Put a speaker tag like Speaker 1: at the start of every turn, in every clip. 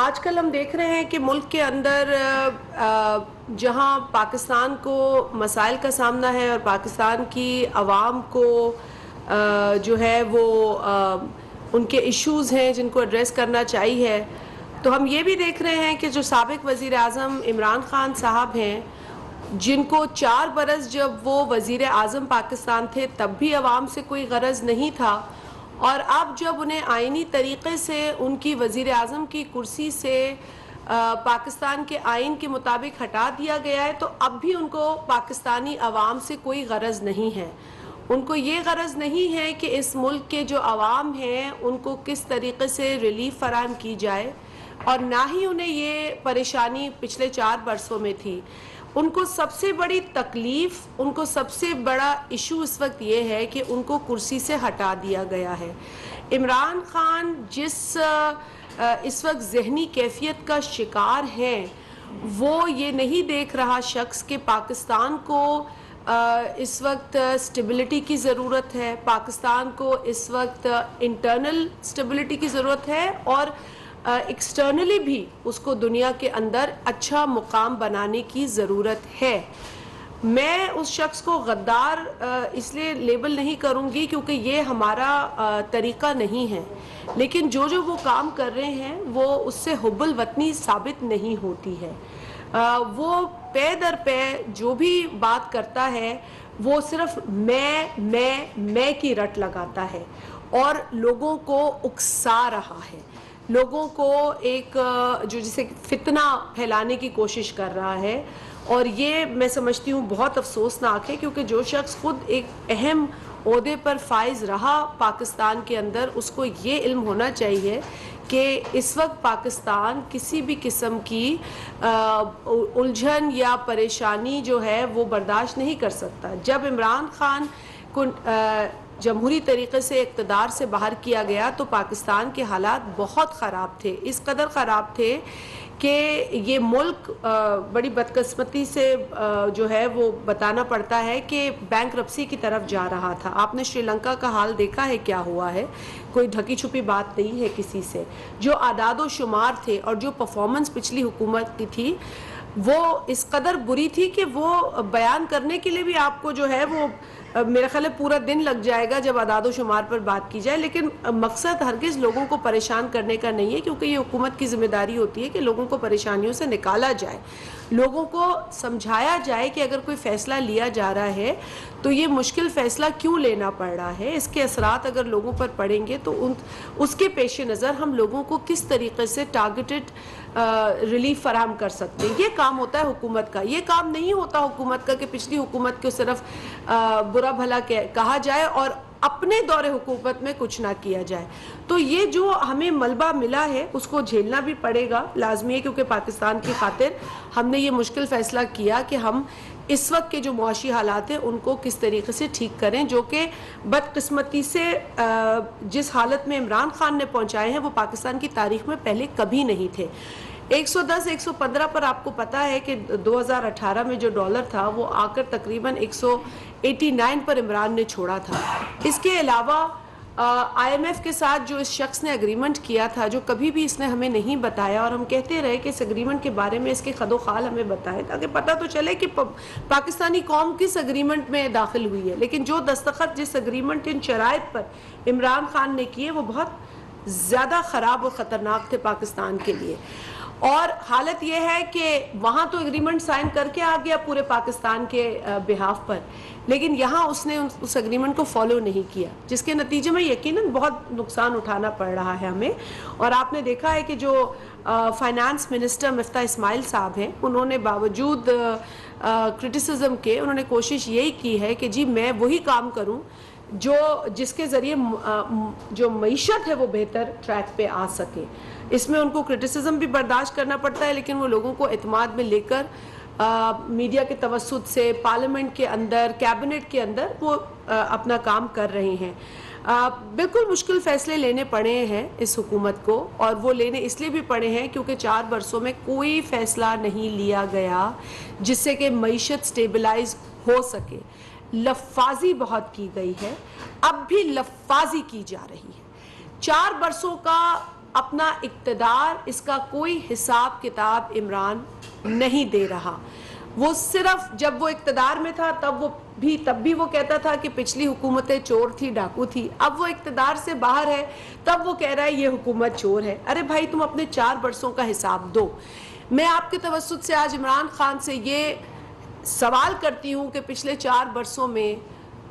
Speaker 1: آج کل ہم دیکھ رہے ہیں کہ ملک کے اندر جہاں پاکستان کو مسائل کا سامنا ہے اور پاکستان کی عوام کو جو ہے وہ ان کے ایشوز ہیں جن کو ایڈریس کرنا چاہیے، تو ہم یہ بھی دیکھ رہے ہیں کہ جو سابق وزیر اعظم عمران خان صاحب ہیں، جن کو 4 برس جب وہ وزیر اعظم پاکستان تھے تب بھی عوام سے کوئی غرض نہیں تھا، اور اب جب انہیں آئینی طریقے سے ان کی وزیر اعظم کی کرسی سے پاکستان کے آئین کے مطابق ہٹا دیا گیا ہے، تو اب بھی ان کو پاکستانی عوام سے کوئی غرض نہیں ہے۔ ان کو یہ غرض نہیں ہے کہ اس ملک کے جو عوام ہیں ان کو کس طریقے سے ریلیف فراہم کی جائے، اور نہ ہی انہیں یہ پریشانی پچھلے 4 برسوں میں تھی۔ ان کو سب سے بڑی تکلیف، ان کو سب سے بڑا ایشو اس وقت یہ ہے کہ ان کو کرسی سے ہٹا دیا گیا ہے۔ عمران خان جس اس وقت ذہنی کیفیت کا شکار ہیں، وہ یہ نہیں دیکھ رہا شخص کہ پاکستان کو اس وقت سٹیبلٹی کی ضرورت ہے، پاکستان کو اس وقت انٹرنل سٹیبلٹی کی ضرورت ہے، اور ایکسٹرنلی بھی اس کو دنیا کے اندر اچھا مقام بنانے کی ضرورت ہے۔ میں اس شخص کو غدار اس لیے لیبل نہیں کروں گی کیونکہ یہ ہمارا طریقہ نہیں ہے، لیکن جو وہ کام کر رہے ہیں وہ اس سے حب الوطنی ثابت نہیں ہوتی ہے۔ وہ پے در پے جو بھی بات کرتا ہے وہ صرف میں کی رٹ لگاتا ہے اور لوگوں کو اکسا رہا ہے، لوگوں کو ایک جو جسے فتنہ پھیلانے کی کوشش کر رہا ہے، اور یہ میں سمجھتی ہوں بہت افسوسناک ہے، کیونکہ جو شخص خود ایک اہم عہدے پر فائز رہا پاکستان کے اندر، اس کو یہ علم ہونا چاہیے کہ اس وقت پاکستان کسی بھی قسم کی الجھن یا پریشانی جو ہے وہ برداشت نہیں کر سکتا۔ جب عمران خان کو جمہوری طریقے سے اقتدار سے باہر کیا گیا تو پاکستان کے حالات بہت خراب تھے، اس قدر خراب تھے کہ یہ ملک بڑی بدقسمتی سے جو ہے وہ بتانا پڑتا ہے کہ بینکرپسی کی طرف جا رہا تھا۔ آپ نے سری لنکا کا حال دیکھا ہے کیا ہوا ہے، کوئی ڈھکی چھپی بات نہیں ہے کسی سے۔ جو اعداد و شمار تھے اور جو پرفارمنس پچھلی حکومت کی تھی وہ اس قدر بری تھی کہ وہ بیان کرنے کے لیے بھی آپ کو جو ہے وہ میرا خیال ہے پورا دن لگ جائے گا جب اعداد و شمار پر بات کی جائے، لیکن مقصد ہرگز لوگوں کو پریشان کرنے کا نہیں ہے، کیونکہ یہ حکومت کی ذمہ داری ہوتی ہے کہ لوگوں کو پریشانیوں سے نکالا جائے، لوگوں کو سمجھایا جائے کہ اگر کوئی فیصلہ لیا جا رہا ہے تو یہ مشکل فیصلہ کیوں لینا پڑ رہا ہے، اس کے اثرات اگر لوگوں پر پڑیں گے تو اس کے پیش نظر ہم لوگوں کو کس طریقے سے ٹارگیٹڈ ریلیف فراہم کر سکتے ہیں۔ یہ کام ہوتا ہے حکومت کا، یہ کام نہیں ہوتا حکومت کا کہ پچھلی حکومت کو صرف برا بھلا کہا جائے اور اپنے دور حکومت میں کچھ نہ کیا جائے۔ تو یہ جو ہمیں ملبہ ملا ہے اس کو جھیلنا بھی پڑے گا، لازمی ہے، کیونکہ پاکستان کی خاطر ہم نے یہ مشکل فیصلہ کیا کہ ہم اس وقت کے جو معاشی حالات ہیں ان کو کس طریقے سے ٹھیک کریں، جو کہ بدقسمتی سے جس حالت میں عمران خان نے پہنچائے ہیں وہ پاکستان کی تاریخ میں پہلے کبھی نہیں تھے۔ 110 115 پر آپ کو پتا ہے کہ 2018 میں جو ڈالر تھا وہ آ کر تقریباً 189 پر عمران نے چھوڑا تھا۔ اس کے علاوہ آئی ایم ایف کے ساتھ جو اس شخص نے اگریمنٹ کیا تھا، جو کبھی بھی اس نے ہمیں نہیں بتایا، اور ہم کہتے رہے کہ اس اگریمنٹ کے بارے میں اس کے خد و خال ہمیں بتائے تاکہ پتہ تو چلے کہ پاکستانی قوم کس اگریمنٹ میں داخل ہوئی ہے، لیکن جو دستخط جس اگریمنٹ ان شرائط پر عمران خان نے کیے وہ بہت زیادہ خراب اور خطرناک تھے پاکستان کے لیے۔ اور حالت یہ ہے کہ وہاں تو اگریمنٹ سائن کر کے آ گیا پورے پاکستان کے بہاف پر، لیکن یہاں اس نے اس اگریمنٹ کو فالو نہیں کیا، جس کے نتیجے میں یقیناً بہت نقصان اٹھانا پڑ رہا ہے ہمیں۔ اور آپ نے دیکھا ہے کہ جو فائنانس منسٹر مفتاح اسماعیل صاحب ہیں، انہوں نے باوجود کرٹیسزم کے انہوں نے کوشش یہی کی ہے کہ جی میں وہی کام کروں جس کے ذریعے جو معیشت ہے وہ بہتر ٹریک پہ آ سکے۔ اس میں ان کو کرٹیسزم بھی برداشت کرنا پڑتا ہے، لیکن وہ لوگوں کو اعتماد میں لے کر میڈیا کے توسط سے پارلیمنٹ کے اندر، کیبنٹ کے اندر وہ اپنا کام کر رہے ہیں۔ بالکل مشکل فیصلے لینے پڑے ہیں اس حکومت کو، اور وہ لینے اس لیے بھی پڑے ہیں کیونکہ 4 برسوں میں کوئی فیصلہ نہیں لیا گیا جس سے کہ معیشت سٹیبلائز ہو سکے۔ لفاظی بہت کی گئی ہے، اب بھی لفاظی کی جا رہی ہے۔ 4 برسوں کا اپنا اقتدار اس کا کوئی حساب کتاب عمران نہیں دے رہا. وہ صرف جب وہ اقتدار میں تھا تب بھی وہ کہتا تھا کہ پچھلی حکومتیں چور تھی، ڈاکو تھی. اب وہ اقتدار سے باہر ہے تب وہ کہہ رہا ہے یہ حکومت چور ہے. ارے بھائی تم اپنے 4 برسوں کا حساب دو. میں آپ کے توسط سے آج عمران خان سے یہ سوال کرتی ہوں کہ پچھلے 4 برسوں میں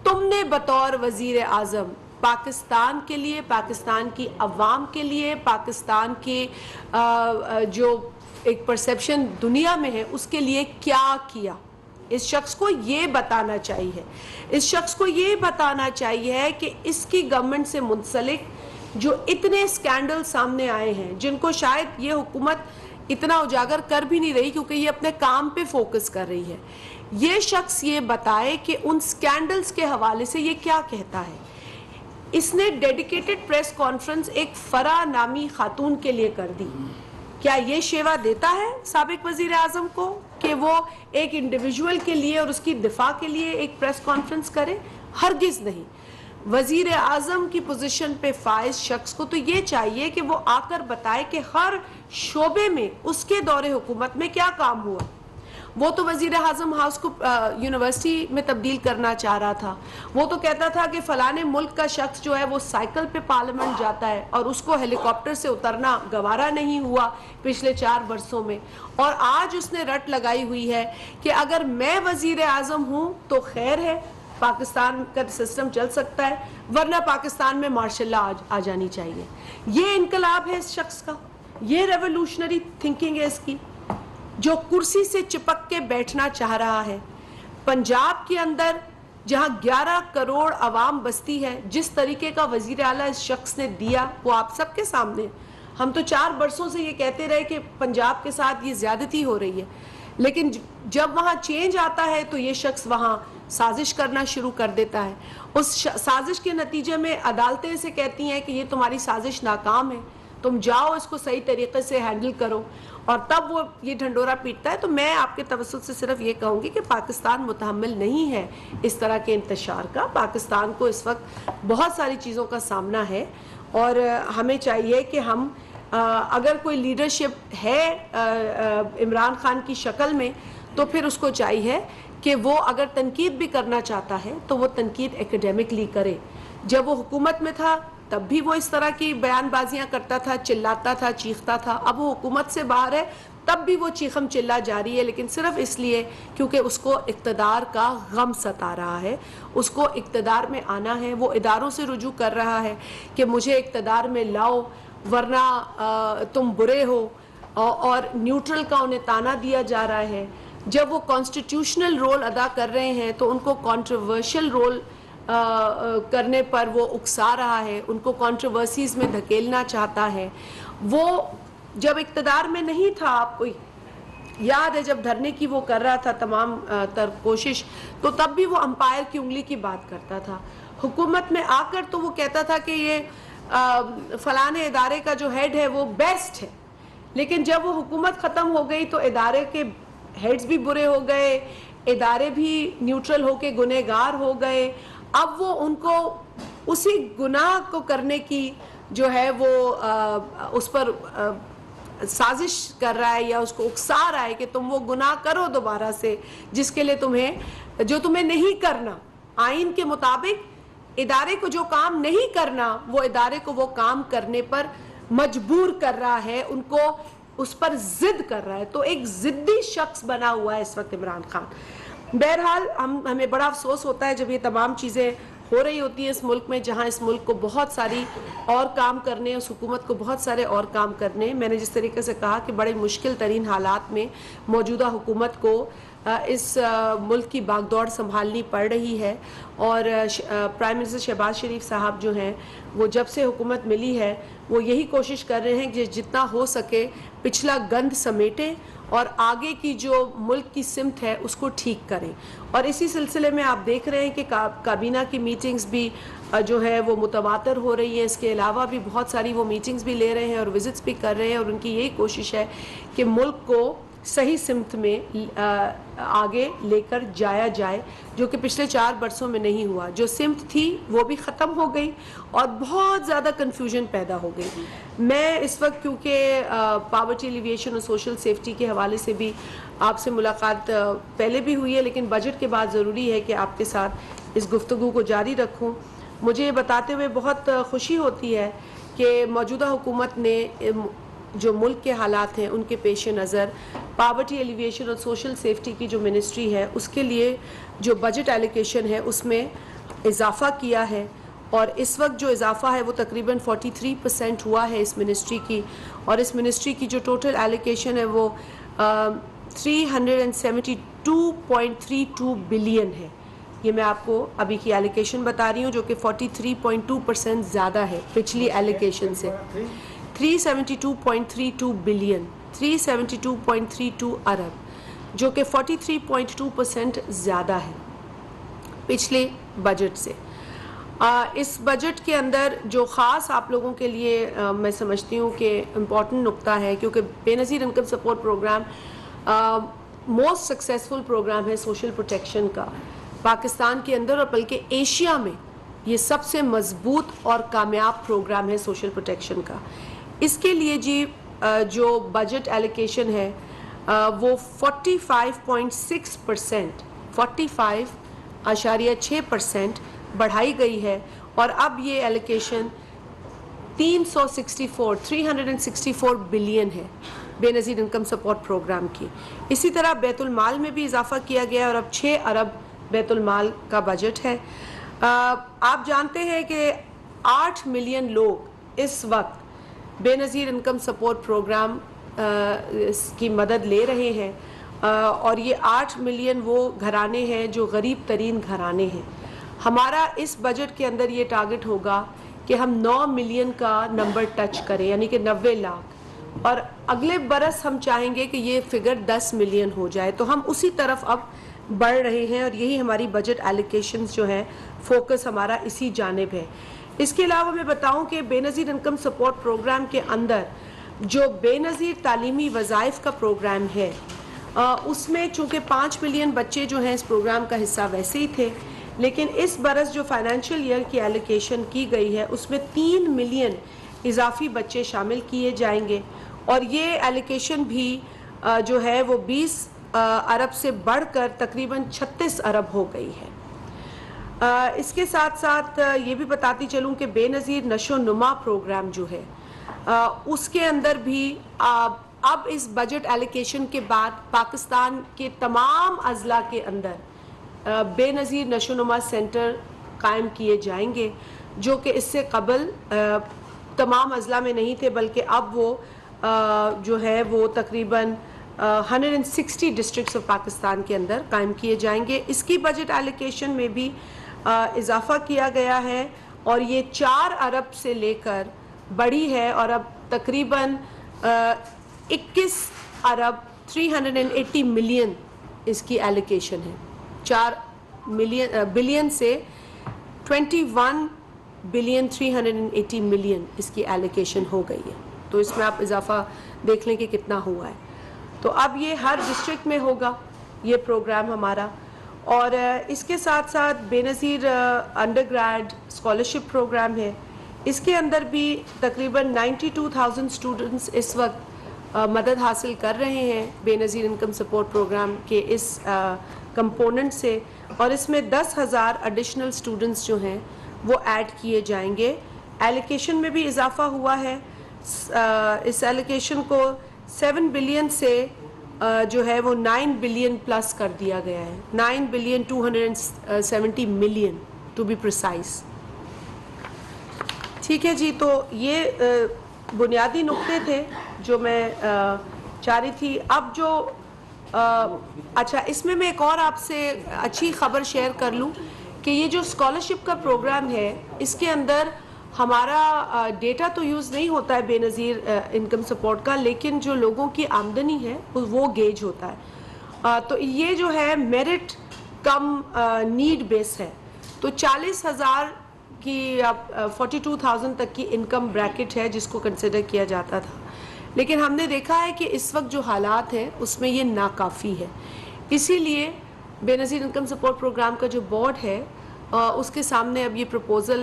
Speaker 1: تم نے بطور وزیر اعظم پاکستان کے لیے، پاکستان کی عوام کے لیے، پاکستان کے جو ایک پرسیپشن دنیا میں ہے اس کے لیے کیا کیا؟ اس شخص کو یہ بتانا چاہیے. اس شخص کو یہ بتانا چاہیے کہ اس کی گورنمنٹ سے منسلک جو اتنے سکینڈل سامنے آئے ہیں، جن کو شاید یہ حکومت اتنا اجاگر کر بھی نہیں رہی کیونکہ یہ اپنے کام پہ فوکس کر رہی ہے، یہ شخص یہ بتائے کہ ان سکینڈلز کے حوالے سے یہ کیا کہتا ہے. اس نے ڈیڈیکیٹڈ پریس کانفرنس ایک فرح نامی خاتون کے لیے کر دی. کیا یہ شیوا دیتا ہے سابق وزیر اعظم کو کہ وہ ایک انڈیویجول کے لیے اور اس کی دفاع کے لیے ایک پریس کانفرنس کرے؟ ہرگز نہیں. وزیر اعظم کی پوزیشن پہ فائز شخص کو تو یہ چاہیے کہ وہ آ کر بتائے کہ ہر شعبے میں اس کے دور حکومت میں کیا کام ہوا. وہ تو وزیر اعظم ہاؤس کو یونیورسٹی میں تبدیل کرنا چاہ رہا تھا. وہ تو کہتا تھا کہ فلانے ملک کا شخص جو ہے وہ سائیکل پہ پارلیمنٹ جاتا ہے اور اس کو ہیلی کاپٹر سے اترنا گوارا نہیں ہوا پچھلے 4 برسوں میں. اور آج اس نے رٹ لگائی ہوئی ہے کہ اگر میں وزیر اعظم ہوں تو خیر ہے، پاکستان کا سسٹم چل سکتا ہے، ورنہ پاکستان میں مارشل لا آ جانی چاہیے. یہ انقلاب ہے اس شخص کا، یہ ریولوشنری تھنکنگ ہے اس کی، جو کرسی سے چپک کے بیٹھنا چاہ رہا ہے. پنجاب کے اندر جہاں 11 کروڑ عوام بستی ہے، جس طریقے کا وزیر اعلیٰ اس شخص نے دیا وہ آپ سب کے سامنے. ہم تو 4 برسوں سے یہ کہتے رہے کہ پنجاب کے ساتھ یہ زیادتی ہو رہی ہے، لیکن جب وہاں چینج آتا ہے تو یہ شخص وہاں سازش کرنا شروع کر دیتا ہے. اس سازش کے نتیجے میں عدالتیں اسے کہتی ہیں کہ یہ تمہاری سازش ناکام ہے، تم جاؤ اس کو صحیح طریقے سے ہینڈل کرو، اور تب وہ یہ ڈھنڈورا پیٹتا ہے. تو میں آپ کے توسط سے صرف یہ کہوں گی کہ پاکستان متحمل نہیں ہے اس طرح کے انتشار کا. پاکستان کو اس وقت بہت ساری چیزوں کا سامنا ہے اور ہمیں چاہیے کہ ہم اگر کوئی لیڈرشپ ہے عمران خان کی شکل میں تو پھر اس کو چاہیے کہ وہ اگر تنقید بھی کرنا چاہتا ہے تو وہ تنقید ایکیڈیمکلی کرے. جب وہ حکومت میں تھا تب بھی وہ اس طرح کی بیان بازیاں کرتا تھا، چلاتا تھا، چیختا تھا. اب وہ حکومت سے باہر ہے تب بھی وہ چیخم چلا جاری ہے، لیکن صرف اس لیے کیونکہ اس کو اقتدار کا غم ستا رہا ہے، اس کو اقتدار میں آنا ہے. وہ اداروں سے رجوع کر رہا ہے کہ مجھے اقتدار میں لاؤ ورنہ تم برے ہو، اور نیوٹرل کا انہیں تانا دیا جا رہا ہے. جب وہ کانسٹیٹیوشنل رول ادا کر رہے ہیں تو ان کو کنٹروورشل رول کرنے پر وہ اکسا رہا ہے، ان کو کنٹروورسیز میں دھکیلنا چاہتا ہے. وہ جب اقتدار میں نہیں تھا، آپ کو یاد ہے جب دھرنے کی وہ کر رہا تھا تمام تر کوشش، تو تب بھی وہ امپائر کی انگلی کی بات کرتا تھا. حکومت میں آ کر تو وہ کہتا تھا کہ یہ فلانے ادارے کا جو ہیڈ ہے وہ بیسٹ ہے، لیکن جب وہ حکومت ختم ہو گئی تو ادارے کے ہیڈز بھی برے ہو گئے، ادارے بھی نیوٹرل ہو کے گنہگار ہو گئے. اب وہ ان کو اسی گناہ کو کرنے کی جو ہے وہ اس پر سازش کر رہا ہے یا اس کو اکسا رہا ہے کہ تم وہ گناہ کرو دوبارہ سے جس کے لیے جو تمہیں نہیں کرنا. آئین کے مطابق ادارے کو جو کام نہیں کرنا وہ ادارے کو وہ کام کرنے پر مجبور کر رہا ہے، ان کو اس پر ضد کر رہا ہے. تو ایک ضدی شخص بنا ہوا ہے اس وقت عمران خان. بہرحال ہمیں بڑا افسوس ہوتا ہے جب یہ تمام چیزیں ہو رہی ہوتی ہیں اس ملک میں، جہاں اس ملک کو بہت ساری اور کام کرنے، اس حکومت کو بہت سارے اور کام کرنے. میں نے جس طریقے سے کہا کہ بڑے مشکل ترین حالات میں موجودہ حکومت کو اس ملک کی باغ دوڑ سنبھالنی پڑ رہی ہے، اور پرائم منسٹر شہباز شریف صاحب جو ہیں وہ جب سے حکومت ملی ہے وہ یہی کوشش کر رہے ہیں کہ جتنا ہو سکے پچھلا گند سمیٹیں اور آگے کی جو ملک کی سمت ہے اس کو ٹھیک کریں. اور اسی سلسلے میں آپ دیکھ رہے ہیں کہ کابینہ کی میٹنگز بھی جو ہے وہ متواتر ہو رہی ہے. اس کے علاوہ بھی بہت ساری وہ میٹنگز بھی لے رہے ہیں اور وزٹس بھی کر رہے ہیں، اور ان کی یہی کوشش ہے کہ ملک کو صحیح سمت میں آگے لے کر جایا جائے، جو کہ پچھلے 4 برسوں میں نہیں ہوا. جو سمت تھی وہ بھی ختم ہو گئی اور بہت زیادہ کنفیوژن پیدا ہو گئی. میں اس وقت کیونکہ پاورٹی ایلیویشن اور سوشل سیفٹی کے حوالے سے بھی آپ سے ملاقات پہلے بھی ہوئی ہے، لیکن بجٹ کے بعد ضروری ہے کہ آپ کے ساتھ اس گفتگو کو جاری رکھوں. مجھے یہ بتاتے ہوئے بہت خوشی ہوتی ہے کہ موجودہ حکومت نے جو ملک کے حالات ہیں ان کے پیش نظر پاورٹی ایلیویشن اور سوشل سیفٹی کی جو منسٹری ہے اس کے لیے جو بجٹ ایلوکیشن ہے اس میں اضافہ کیا ہے، اور اس وقت جو اضافہ ہے وہ تقریباً 43% ہوا ہے اس منسٹری کی، اور اس منسٹری کی جو ٹوٹل ایلوکیشن ہے وہ 372.32 بلین ہے. یہ میں آپ کو ابھی کی ایلوکیشن بتا رہی ہوں جو کہ 43.2% زیادہ ہے پچھلی ایلوکیشن سے. 372.32 بلین 372.32 ارب جو کہ 43.2% زیادہ ہے پچھلے بجٹ سے. اس بجٹ کے اندر جو خاص آپ لوگوں کے لیے میں سمجھتی ہوں کہ امپورٹنٹ نقطہ ہے، کیونکہ Benazir income support program most successful program ہے سوشل پروٹیکشن کا پاکستان کے اندر، اور بلکہ ایشیا میں یہ سب سے مضبوط اور کامیاب پروگرام ہے سوشل پروٹیکشن کا. اس کے لیے جی جو بجٹ ایلوکیشن ہے وہ 45.6% 45.6% بڑھائی گئی ہے، اور اب یہ ایلوکیشن 364 بلین ہے بے نظیر انکم سپورٹ پروگرام کی. اسی طرح بیت المال میں بھی اضافہ کیا گیا اور اب 6 ارب بیت المال کا بجٹ ہے. آپ جانتے ہیں کہ 8 ملین لوگ اس وقت بے نظیر انکم سپورٹ پروگرام کی مدد لے رہے ہیں، اور یہ 8 ملین وہ گھرانے ہیں جو غریب ترین گھرانے ہیں. ہمارا اس بجٹ کے اندر یہ ٹارگٹ ہوگا کہ ہم 9 ملین کا نمبر ٹچ کریں، یعنی کہ 90 لاکھ، اور اگلے برس ہم چاہیں گے کہ یہ فگر 10 ملین ہو جائے. تو ہم اسی طرف اب بڑھ رہے ہیں، اور یہی ہماری بجٹ ایلوکیشنز جو ہیں فوکس ہمارا اسی جانب ہے. اس کے علاوہ میں بتاؤں کہ بے نظیر انکم سپورٹ پروگرام کے اندر جو بے نظیر تعلیمی وظائف کا پروگرام ہے اس میں چونکہ 5 ملین بچے جو ہیں اس پروگرام کا حصہ ویسے ہی تھے، لیکن اس برس جو فائنینشیل ایئر کی ایلوکیشن کی گئی ہے اس میں 3 ملین اضافی بچے شامل کیے جائیں گے، اور یہ ایلوکیشن بھی جو ہے وہ 20 ارب سے بڑھ کر تقریباً 36 ارب ہو گئی ہے. اس کے ساتھ ساتھ یہ بھی بتاتی چلوں کہ بے نظیر نشو و نما پروگرام جو ہے اس کے اندر بھی اب اس بجٹ ایلوکیشن کے بعد پاکستان کے تمام اضلاع کے اندر بے نظیر نشو و نما سینٹر قائم کیے جائیں گے، جو کہ اس سے قبل تمام اضلاع میں نہیں تھے، بلکہ اب وہ جو ہے وہ تقریباً 160 ڈسٹرکٹس آف پاکستان کے اندر قائم کیے جائیں گے. اس کی بجٹ ایلوکیشن میں بھی اضافہ کیا گیا ہے، اور یہ 4 ارب سے لے کر بڑھی ہے، اور اب تقریباً 21 ارب 380 ملین اس کی ایلوکیشن ہے. 4 بلین سے 21 بلین 380 ملین اس کی ایلوکیشن ہو گئی ہے. تو اس میں آپ اضافہ دیکھ لیں کہ کتنا ہوا ہے. تو اب یہ ہر ڈسٹرکٹ میں ہوگا یہ پروگرام ہمارا. اور اس کے ساتھ ساتھ بے نظیر انڈر گریڈ اسکالرشپ پروگرام ہے. اس کے اندر بھی تقریباً 92,000 اسٹوڈنٹس اس وقت مدد حاصل کر رہے ہیں بے نظیر انکم سپورٹ پروگرام کے اس کمپوننٹ سے، اور اس میں 10,000 ایڈیشنل اسٹوڈنٹس جو ہیں وہ ایڈ کیے جائیں گے. ایلوکیشن میں بھی اضافہ ہوا ہے. اس ایلوکیشن کو 7 بلین سے جو ہے وہ 9 بلین پلس کر دیا گیا ہے. 9 billion 270 million to be precise. ٹھیک ہے جی، تو یہ بنیادی نقطے تھے جو میں چاہ رہی تھی. اب جو اچھا، اس میں ایک اور آپ سے اچھی خبر شیئر کر لوں کہ یہ جو اسکالرشپ کا پروگرام ہے اس کے اندر ہمارا ڈیٹا تو یوز نہیں ہوتا ہے بے نظیر انکم سپورٹ کا، لیکن جو لوگوں کی آمدنی ہے وہ گیج ہوتا ہے. تو یہ جو ہے میرٹ کم نیڈ بیس ہے. تو 40,000 کی 42,000 تک کی انکم بریکٹ ہے جس کو کنسیڈر کیا جاتا تھا. لیکن ہم نے دیکھا ہے کہ اس وقت جو حالات ہیں اس میں یہ ناکافی ہے. اسی لیے بے نظیر انکم سپورٹ پروگرام کا جو بورڈ ہے اس کے سامنے اب یہ پروپوزل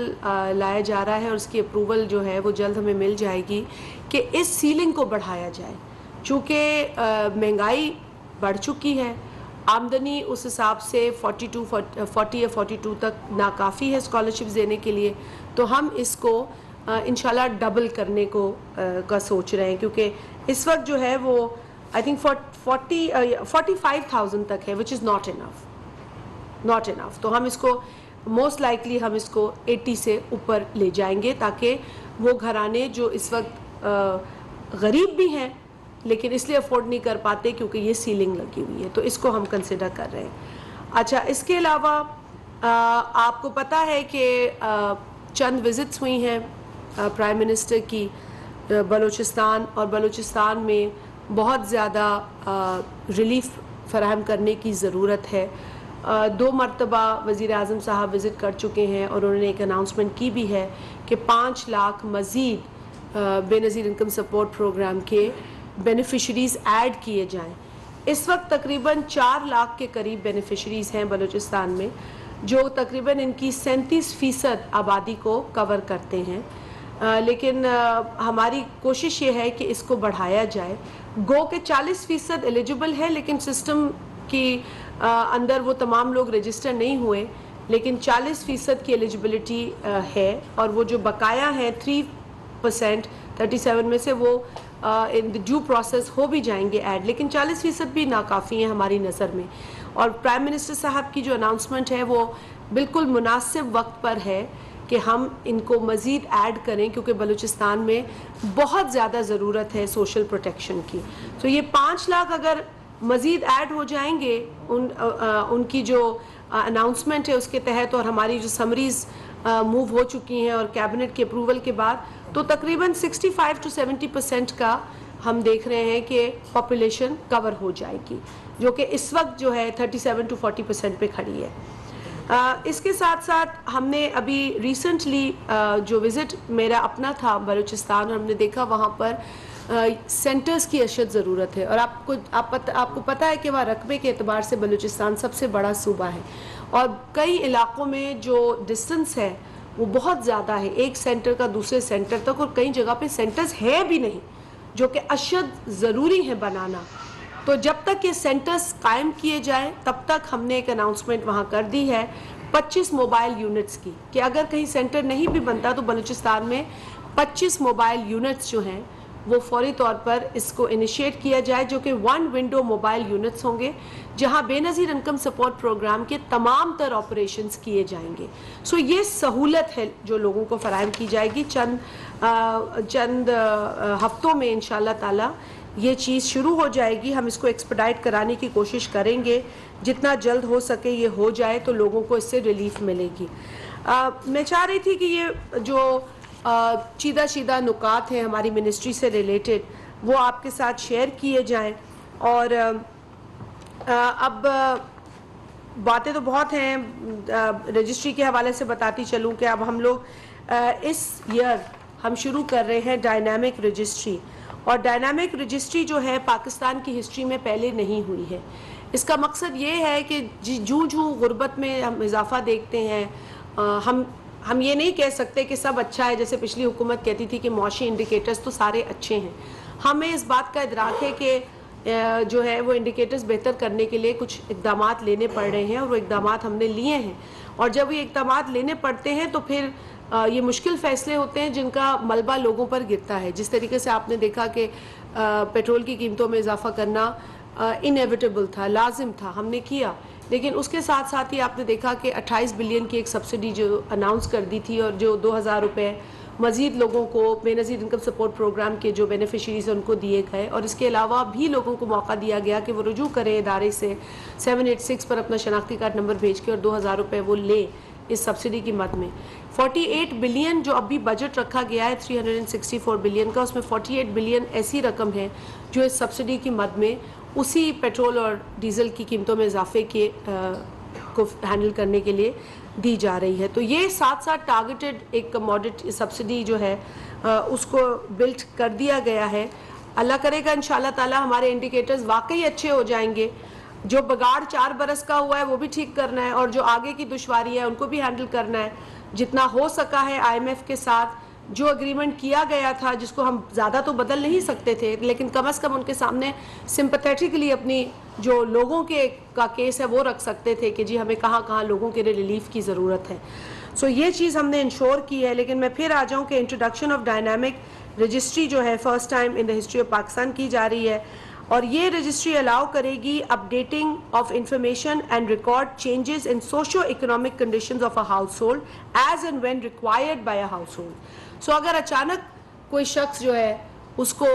Speaker 1: لایا جا رہا ہے اور اس کی اپروول جو ہے وہ جلد ہمیں مل جائے گی کہ اس سیلنگ کو بڑھایا جائے. چونکہ مہنگائی بڑھ چکی ہے, آمدنی اس حساب سے 40 یا 42 تک ناکافی ہے اسکالرشپس دینے کے لیے, تو ہم اس کو انشاءاللہ ڈبل کرنے کا سوچ رہے ہیں, کیونکہ اس وقت جو ہے وہ آئی تھنک 45,000 تک ہے, وچ از ناٹ انف. تو ہم اس کو موسٹ لائکلی ہم اس کو 80 سے اوپر لے جائیں گے, تاکہ وہ گھرانے جو اس وقت غریب بھی ہیں لیکن اس لیے افورڈ نہیں کر پاتے کیونکہ یہ سیلنگ لگی ہوئی ہے, تو اس کو ہم کنسیڈر کر رہے ہیں. اچھا, اس کے علاوہ آپ کو پتہ ہے کہ چند وزٹس ہوئی ہیں پرائم منسٹر کی بلوچستان, اور بلوچستان میں بہت زیادہ ریلیف فراہم کرنے کی ضرورت ہے. 2 مرتبہ وزیر اعظم صاحب وزٹ کر چکے ہیں اور انہوں نے ایک اناؤنسمنٹ کی بھی ہے کہ 5 لاکھ مزید بے نظیر انکم سپورٹ پروگرام کے بینیفیشریز ایڈ کیے جائیں. اس وقت تقریباً 4 لاکھ کے قریب بینیفیشریز ہیں بلوچستان میں, جو تقریباً ان کی 37% آبادی کو کور کرتے ہیں. لیکن ہماری کوشش یہ ہے کہ اس کو بڑھایا جائے. گو کہ 40% ایلیجبل ہے, لیکن سسٹم کی اندر وہ تمام لوگ رجسٹر نہیں ہوئے, لیکن 40% کی ایلیجبلٹی ہے, اور وہ جو بقایا ہیں 3% 37 میں سے وہ ان ڈیو پروسیس ہو بھی جائیں گے ایڈ, لیکن 40% بھی ناکافی ہیں ہماری نظر میں. اور پرائم منسٹر صاحب کی جو اناؤنسمنٹ ہے وہ بالکل مناسب وقت پر ہے کہ ہم ان کو مزید ایڈ کریں, کیونکہ بلوچستان میں بہت زیادہ ضرورت ہے سوشل پروٹیکشن کی. تو یہ 5 لاکھ اگر مزید ایڈ ہو جائیں گے ان کی جو اناؤنسمنٹ ہے اس کے تحت, اور ہماری جو سمریز موو ہو چکی ہیں اور کیبنٹ کے اپروول کے بعد, تو تقریباً 65 to 70% کا ہم دیکھ رہے ہیں کہ پاپولیشن کور ہو جائے گی, جو کہ اس وقت جو ہے 37 to 40% پہ کھڑی ہے. اس کے ساتھ ساتھ ہم نے ابھی ریسنٹلی جو وزٹ میرا اپنا تھا بلوچستان, اور ہم نے دیکھا وہاں پر سینٹرز کی اشد ضرورت ہے, اور آپ کو پتہ ہے کہ وہاں رقبے کے اعتبار سے بلوچستان سب سے بڑا صوبہ ہے, اور کئی علاقوں میں جو ڈسٹنس ہے وہ بہت زیادہ ہے ایک سینٹر کا دوسرے سینٹر تک, اور کئی جگہ پہ سینٹرز ہے بھی نہیں, جو کہ اشد ضروری ہے بنانا. تو جب تک یہ سینٹرز قائم کیے جائیں تب تک ہم نے ایک اناؤنسمنٹ وہاں کر دی ہے 25 موبائل یونٹس کی, کہ اگر کہیں سینٹر نہیں بھی بنتا تو بلوچستان میں 25 موبائل یونٹس جو ہیں وہ فوری طور پر اس کو انیشیٹ کیا جائے, جو کہ 1 ونڈو موبائل یونٹس ہوں گے جہاں بے نظیر انکم سپورٹ پروگرام کے تمام تر آپریشنز کیے جائیں گے. سو یہ سہولت ہے جو لوگوں کو فراہم کی جائے گی. چند ہفتوں میں انشاءاللہ تعالی یہ چیز شروع ہو جائے گی. ہم اس کو ایکسپیڈائٹ کرانے کی کوشش کریں گے, جتنا جلد ہو سکے یہ ہو جائے تو لوگوں کو اس سے ریلیف ملے گی. میں چاہ رہی تھی کہ یہ جو چیدہ نکات ہیں ہماری منسٹری سے ریلیٹڈ وہ آپ کے ساتھ شیئر کیے جائیں. اور اب باتیں تو بہت ہیں, رجسٹری کے حوالے سے بتاتی چلوں کہ اب ہم لوگ اس ایئر ہم شروع کر رہے ہیں ڈائنامک رجسٹری, اور ڈائنامک رجسٹری جو ہے پاکستان کی ہسٹری میں پہلے نہیں ہوئی ہے. اس کا مقصد یہ ہے کہ جوں غربت میں ہم اضافہ دیکھتے ہیں, ہم یہ نہیں کہہ سکتے کہ سب اچھا ہے, جیسے پچھلی حکومت کہتی تھی کہ معاشی انڈیکیٹرز تو سارے اچھے ہیں. ہمیں اس بات کا ادراک ہے کہ جو ہے وہ انڈیکیٹرز بہتر کرنے کے لیے کچھ اقدامات لینے پڑ رہے ہیں, اور وہ اقدامات ہم نے لیے ہیں. اور جب یہ اقدامات لینے پڑتے ہیں تو پھر یہ مشکل فیصلے ہوتے ہیں جن کا ملبہ لوگوں پر گرتا ہے. جس طریقے سے آپ نے دیکھا کہ پیٹرول کی قیمتوں میں اضافہ کرنا انیویٹیبل تھا, لازم تھا, ہم نے کیا. لیکن اس کے ساتھ ساتھ ہی آپ نے دیکھا کہ 28 بلین کی ایک سبسڈی جو اناؤنس کر دی تھی, اور جو 2000 روپے مزید لوگوں کو بے نظیر انکم سپورٹ پروگرام کے جو بینیفیشریز ہیں ان کو دیے گئے. اور اس کے علاوہ بھی لوگوں کو موقع دیا گیا کہ وہ رجوع کریں ادارے سے 786 پر اپنا شناختی کارڈ نمبر بھیج کے, اور 2000 روپے وہ لیں اس سبسڈی کی مد میں. 48 بلین جو ابھی بجٹ رکھا گیا ہے 364 بلین کا, اس میں 48 بلین ایسی رقم ہے جو اس سبسڈی کی مد میں اسی پیٹرول اور ڈیزل کی قیمتوں میں اضافے کو ہینڈل کرنے کے لیے دی جا رہی ہے. تو یہ ساتھ ساتھ ٹارگیٹڈ ایک کموڈٹی سبسڈی جو ہے اس کو بلڈ کر دیا گیا ہے. اللہ کرے گا انشاءاللہ تعالی ہمارے انڈیکیٹرز واقعی اچھے ہو جائیں گے. جو بگاڑ 4 برس کا ہوا ہے وہ بھی ٹھیک کرنا ہے, اور جو آگے کی دشواری ہے ان کو بھی ہینڈل کرنا ہے. جتنا ہو سکا ہے آئی ایم ایف کے ساتھ جو اگریمنٹ کیا گیا تھا, جس کو ہم زیادہ تو بدل نہیں سکتے تھے, لیکن کم از کم ان کے سامنے سمپیتھیٹکلی اپنی جو لوگوں کے کا کیس ہے وہ رکھ سکتے تھے کہ جی ہمیں کہاں کہاں لوگوں کے لیے ریلیف کی ضرورت ہے. سو یہ چیز ہم نے انشور کی ہے. لیکن میں پھر آ جاؤں کہ انٹروڈکشن آف ڈائنامک رجسٹری جو ہے first time in the history of Pakistan کی جا رہی ہے, اور یہ رجسٹری الاؤ کرے گی updating of information and record changes in socio economic conditions of a household as and when required by a household. So اگر اچانک کوئی شخص جو ہے اس کو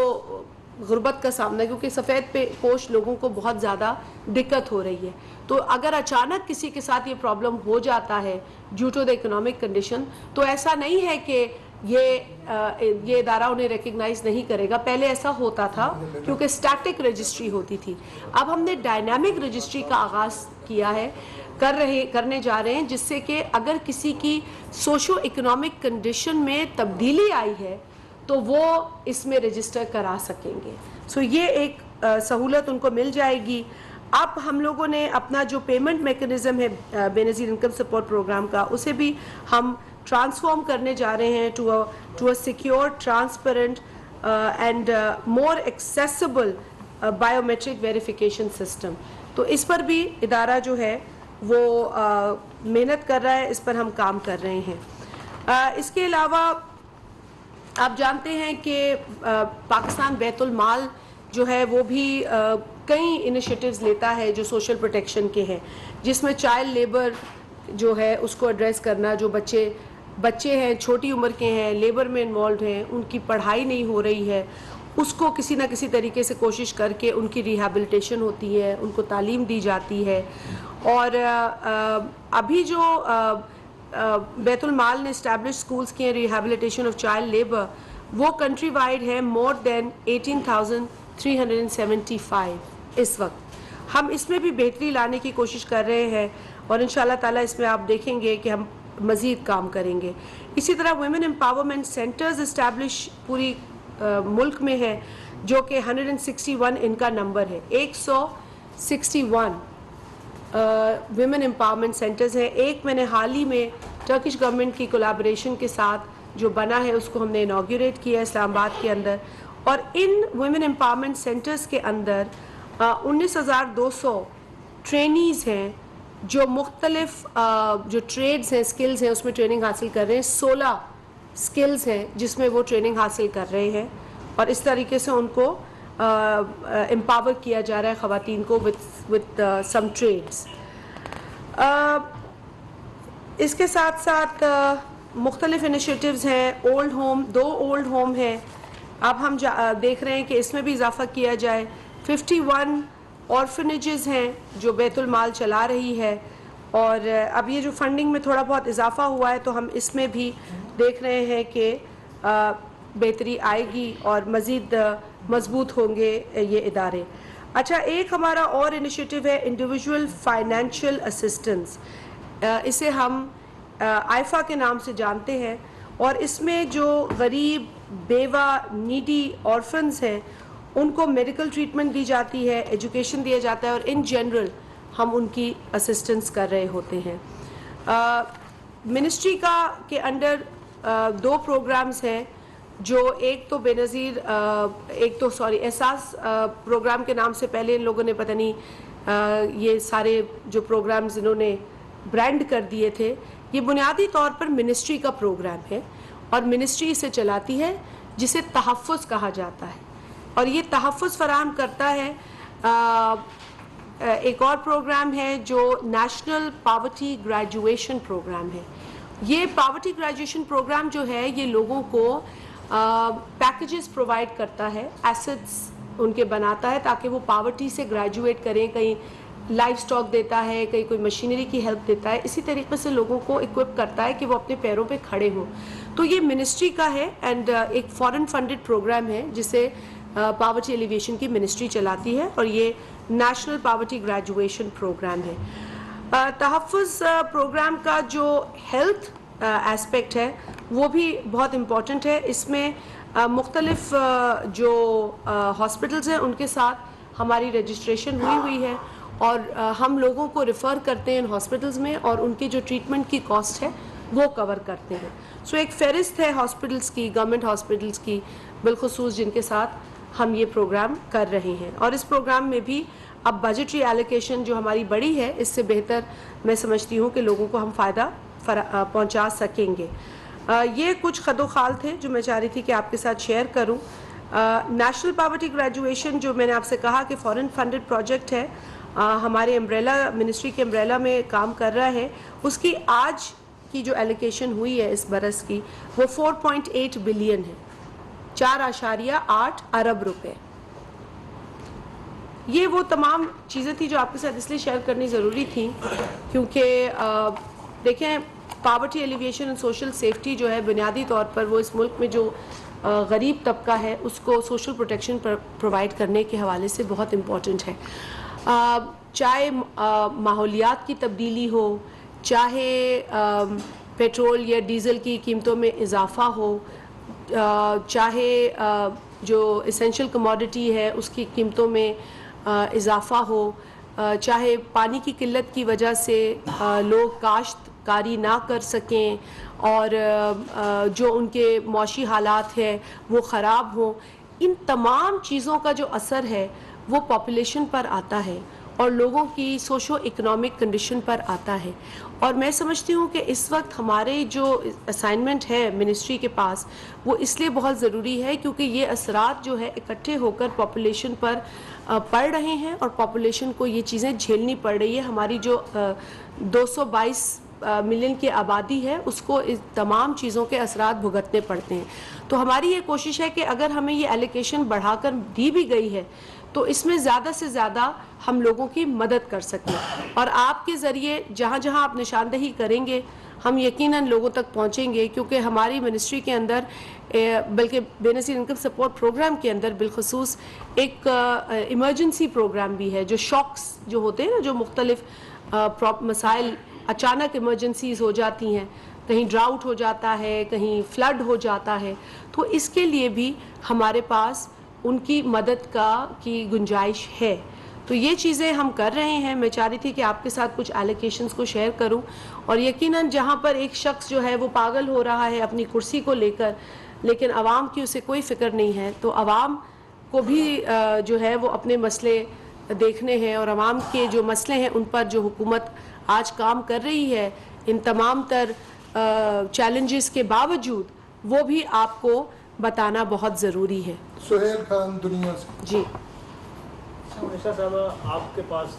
Speaker 1: غربت کا سامنا, کیونکہ سفید پوش لوگوں کو بہت زیادہ دقت ہو رہی ہے, تو اگر اچانک کسی کے ساتھ یہ پرابلم ہو جاتا ہے due to the economic condition, تو ایسا نہیں ہے کہ یہ ادارہ انہیں ریکگنائز نہیں کرے گا. پہلے ایسا ہوتا تھا کیونکہ اسٹیٹک رجسٹری ہوتی تھی. اب ہم نے ڈائنامک رجسٹری کا آغاز کیا ہے, کرنے جا رہے ہیں, جس سے کہ اگر کسی کی سوشو اکنامک کنڈیشن میں تبدیلی آئی ہے تو وہ اس میں رجسٹر کرا سکیں گے. سو یہ ایک سہولت ان کو مل جائے گی. اب ہم لوگوں نے اپنا جو پیمنٹ میکنزم ہے بے نظیر انکم سپورٹ پروگرام کا, اسے بھی ہم ٹرانسفارم کرنے جا رہے ہیں to a secure, transparent and more accessible biometric verification system. تو اس پر بھی ادارہ جو ہے وہ محنت کر رہا ہے, اس پر ہم کام کر رہے ہیں. اس کے علاوہ آپ جانتے ہیں کہ پاکستان بیت المال جو ہے وہ بھی کئی انیشیٹیوز لیتا ہے جو سوشل پروٹیکشن کے ہیں, جس میں چائلڈ لیبر جو ہے اس کو ایڈریس کرنا. جو بچے ہیں چھوٹی عمر کے ہیں, لیبر میں انوالوڈ ہیں, ان کی پڑھائی نہیں ہو رہی ہے, اس کو کسی نہ کسی طریقے سے کوشش کر کے ان کی ریہیبلیٹیشن ہوتی ہے, ان کو تعلیم دی جاتی ہے. اور ابھی جو بیت المال نے اسٹیبلش اسکولس کی ہیں ریہیبلیٹیشن آف چائلڈ لیبر, وہ کنٹری وائڈ ہے مور دین 18,375 اس وقت. ہم اس میں بھی بہتری لانے کی کوشش کر رہے ہیں, اور انشاءاللہ تعالیٰ اس میں آپ دیکھیں گے کہ ہم مزید کام کریں گے. اسی طرح ویمن امپاورمنٹ سینٹرز اسٹیبلش پوری ملک میں ہیں, جو کہ 161 ان کا نمبر ہے. 161 ویمن امپاورمنٹ سینٹرز ہیں. ایک میں نے حال ہی میں ٹرکش گورنمنٹ کی کولیبریشن کے ساتھ جو بنا ہے اس کو ہم نے انوگریٹ کیا ہے اسلام آباد کے اندر. اور ان ویمن امپاورمنٹ سینٹرز کے اندر 19,200 ٹرینیز ہیں جو مختلف جو ٹریڈز ہیں, سکلز ہیں, اس میں ٹریننگ حاصل کر رہے ہیں. 16 سکلز ہیں جس میں وہ ٹریننگ حاصل کر رہے ہیں, اور اس طریقے سے ان کو امپاور کیا جا رہا ہے خواتین کو with some trades. اس کے ساتھ ساتھ مختلف انیشیٹیوز ہیں. اولڈ ہوم, 2 اولڈ ہوم ہیں. اب ہم دیکھ رہے ہیں کہ اس میں بھی اضافہ کیا جائے. 51 آرفنیجز ہیں جو بیت المال چلا رہی ہے, اور اب یہ جو فنڈنگ میں تھوڑا بہت اضافہ ہوا ہے تو ہم اس میں بھی دیکھ رہے ہیں کہ بہتری آئے گی اور مزید مضبوط ہوں گے یہ ادارے. اچھا, ایک ہمارا اور انیشیٹیو ہے انڈیویجول فائنینشیل اسسٹنس. اسے ہم آئفا کے نام سے جانتے ہیں, اور اس میں جو غریب, بیوہ, نیڈی آرفنز ہیں ان کو میڈیکل ٹریٹمنٹ دی جاتی ہے, ایجوکیشن دیا جاتا ہے, اور ان جنرل ہم ان کی اسسٹنس کر رہے ہوتے ہیں. منسٹری کے انڈر 2 پروگرامز ہیں, جو ایک تو بے نظیر احساس پروگرام کے نام سے پہلے ان لوگوں نے پتہ نہیں یہ سارے جو پروگرامز انہوں نے برانڈ کر دیے تھے. یہ بنیادی طور پر منسٹری کا پروگرام ہے, اور منسٹری اسے چلاتی ہے, جسے تحفظ کہا جاتا ہے, اور یہ تحفظ فراہم کرتا ہے. ایک اور پروگرام ہے جو نیشنل پاورٹی گریجویشن پروگرام ہے. یہ پاورٹی گریجویشن پروگرام جو ہے یہ لوگوں کو پیکیجز پرووائڈ کرتا ہے, ایسٹس ان کے بناتا ہے تاکہ وہ پاورٹی سے گریجویٹ کریں. کہیں لائف سٹاک دیتا ہے, کہیں کوئی مشینری کی ہیلپ دیتا ہے. اسی طریقے سے لوگوں کو اکوپ کرتا ہے کہ وہ اپنے پیروں پہ کھڑے ہوں. تو یہ منسٹری کا ہے, اینڈ ایک فورن فنڈڈ پروگرام ہے جسے پاورٹی ایلیویشن کی منسٹری چلاتی ہے, اور یہ نیشنل پاورٹی گریجویشن پروگرام ہے. تحفظ پروگرام کا جو ہیلتھ ایسپیکٹ ہے وہ بھی بہت امپورٹنٹ ہے. اس میں مختلف جو ہاسپٹلز ہیں ان کے ساتھ ہماری رجسٹریشن ہوئی ہے اور ہم لوگوں کو ریفر کرتے ہیں ان ہاسپٹلز میں اور ان کی جو ٹریٹمنٹ کی کاسٹ ہے وہ کور کرتے ہیں. سو ایک فہرست ہے ہاسپٹلز کی, گورنمنٹ ہاسپٹلز کی بالخصوص, جن کے ساتھ ہم یہ پروگرام کر رہے ہیں. اور اس پروگرام میں بھی اب بجٹری ایلوکیشن جو ہماری بڑی ہے, اس سے بہتر میں سمجھتی ہوں کہ لوگوں کو ہم فائدہ پہنچا سکیں گے. یہ کچھ خد و خال تھے جو میں چاہ رہی تھی کہ آپ کے ساتھ شیئر کروں. نیشنل پاورٹی گریجویشن جو میں نے آپ سے کہا کہ فورن فنڈڈ پروجیکٹ ہے, ہمارے امبریلا منسٹری کے امبریلا میں کام کر رہا ہے, اس کی آج کی جو ایلوکیشن ہوئی ہے اس برس کی وہ 4.8 بلین ہے, 4.8 ارب روپے. یہ وہ تمام چیزیں تھی جو آپ کے ساتھ اس لیے شیئر کرنی ضروری تھی کیونکہ دیکھیں poverty alleviation and social safety جو ہے بنیادی طور پر وہ اس ملک میں جو غریب طبقہ ہے اس کو سوشل پروٹیکشن پرووائڈ کرنے کے حوالے سے بہت امپورٹنٹ ہے. چاہے ماحولیات کی تبدیلی ہو, چاہے پیٹرول یا ڈیزل کی قیمتوں میں اضافہ ہو, چاہے جو اسینشل کموڈٹی ہے اس کی قیمتوں میں اضافہ ہو, چاہے پانی کی قلت کی وجہ سے لوگ کاشت کاری نہ کر سکیں اور جو ان کے معاشی حالات ہیں وہ خراب ہوں, ان تمام چیزوں کا جو اثر ہے وہ پاپولیشن پر آتا ہے اور لوگوں کی سوشو اکنامک کنڈیشن پر آتا ہے. اور میں سمجھتی ہوں کہ اس وقت ہمارے جو اسائنمنٹ ہے منسٹری کے پاس وہ اس لیے بہت ضروری ہے کیونکہ یہ اثرات جو ہے اکٹھے ہو کر پاپولیشن پر پڑ رہے ہیں اور پاپولیشن کو یہ چیزیں جھیلنی پڑ رہی ہے. ہماری جو 222 ملین کی آبادی ہے اس کو اس تمام چیزوں کے اثرات بھگتنے پڑتے ہیں. تو ہماری یہ کوشش ہے کہ اگر ہمیں یہ ایلوکیشن بڑھا کر دی بھی گئی ہے تو اس میں زیادہ سے زیادہ ہم لوگوں کی مدد کر سکیں اور آپ کے ذریعے جہاں جہاں آپ نشاندہی کریں گے ہم یقیناً لوگوں تک پہنچیں گے کیونکہ ہماری منسٹری کے اندر بلکہ بے نظیر انکم سپورٹ پروگرام کے اندر بالخصوص ایک ایمرجنسی پروگرام بھی ہے جو شاکس جو ہوتے ہیں نا, جو مختلف مسائل اچانک ایمرجنسیز ہو جاتی ہیں, کہیں ڈراؤٹ ہو جاتا ہے, کہیں فلڈ ہو جاتا ہے, تو اس کے لیے بھی ہمارے پاس ان کی مدد کی گنجائش ہے. تو یہ چیزیں ہم کر رہے ہیں. میں چاہ رہی تھی کہ آپ کے ساتھ کچھ ایلوکیشنز کو شیئر کروں اور یقیناً جہاں پر ایک شخص جو ہے وہ پاگل ہو رہا ہے اپنی کرسی کو لے کر لیکن عوام کی اسے کوئی فکر نہیں ہے, تو عوام کو بھی جو ہے وہ اپنے مسئلے دیکھنے ہیں اور عوام کے جو مسئلے ہیں ان پر جو حکومت آج کام کر رہی ہے ان تمام تر چیلنجز کے باوجود وہ بھی آپ کو بتانا بہت ضروری ہے.
Speaker 2: سہیل خان دنیا سے.
Speaker 1: جی
Speaker 3: عائشہ صاحبہ, آپ کے پاس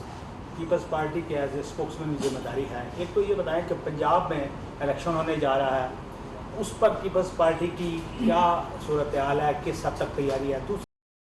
Speaker 3: پیپلز پارٹی کے ایز اے اسپوکس مین ذمہ داری ہے. ایک تو یہ بتائیں کہ پنجاب میں الیکشن ہونے جا رہا ہے, اس پر پیپلز پارٹی کی کیا صورتحال ہے, کس حد تک تیاری ہے؟